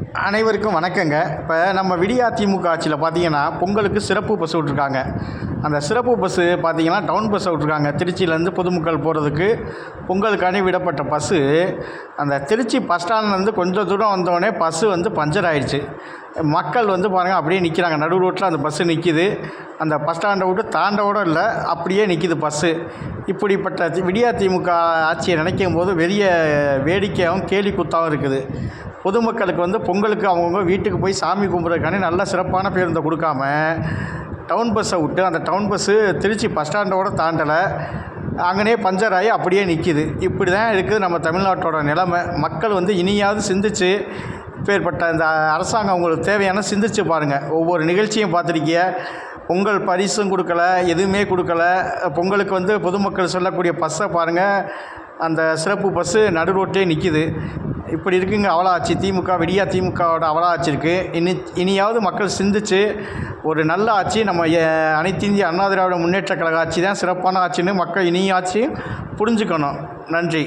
அனைவருக்கும் வணக்கங்க. இப்போ நம்ம விடியா திமுக ஆட்சியில் பார்த்தீங்கன்னா பொங்கலுக்கு சிறப்பு பஸ் விட்ருக்காங்க. அந்த சிறப்பு பஸ்ஸு பார்த்தீங்கன்னா டவுன் பஸ்ஸை விட்ருக்காங்க. திருச்சியிலேருந்து பொதுமக்கள் போகிறதுக்கு பொங்கலுக்காண்டி விடப்பட்ட பஸ்ஸு அந்த திருச்சி பஸ் ஸ்டாண்ட்லேருந்து கொஞ்சம் தூரம் வந்தோடனே பஸ்ஸு பஞ்சர் ஆகிடுச்சு. மக்கள் பாருங்கள் அப்படியே நிற்கிறாங்க. நடு ரோட்டில் அந்த பஸ்ஸு நிற்கிது. அந்த பஸ் ஸ்டாண்டை விட்டு தாண்டவோட இல்லை, அப்படியே நிற்கிது பஸ்ஸு. இப்படிப்பட்ட விடியா திமுக ஆட்சியை நினைக்கும் போது பெரிய வேடிக்கையாகவும் கேலி குத்தாகவும் இருக்குது. பொதுமக்களுக்கு பொங்கலுக்கு அவங்கவுங்க வீட்டுக்கு போய் சாமி கும்பிட்றதுக்காண்டி நல்ல சிறப்பான பேருந்தை கொடுக்காம டவுன் பஸ்ஸை விட்டு அந்த டவுன் பஸ்ஸு திருச்சி பஸ் ஸ்டாண்டோட தாண்டலை, அங்கனே பஞ்சர் ஆகி அப்படியே நிற்கிது. இப்படி தான் இருக்குது நம்ம தமிழ்நாட்டோட நிலைமை. மக்கள் இனியாவது சிந்திச்சு இப்பேற்பட்ட இந்த அரசாங்கம் அவங்களுக்கு தேவையான சிந்திச்சு பாருங்கள். ஒவ்வொரு நிகழ்ச்சியும் பார்த்துருக்கிய, பொங்கல் பரிசும் கொடுக்கல, எதுவுமே கொடுக்கல. பொங்கலுக்கு பொதுமக்கள் சொல்லக்கூடிய பஸ்ஸை பாருங்கள், அந்த சிறப்பு பஸ்ஸு நடு ரோட்டிலே நிற்கிது. இப்படி இருக்குங்க அவலாட்சி. விடியா திமுகவோட அவலாட்சி இருக்குது. இனியாவது மக்கள் சிந்திச்சு ஒரு நல்ல ஆட்சி, நம்ம அனைத்து இந்திய அண்ணா திராவிட முன்னேற்ற கழக ஆட்சி தான் சிறப்பான ஆட்சின்னு மக்கள் இனியாச்சும் புரிஞ்சுக்கணும். நன்றி.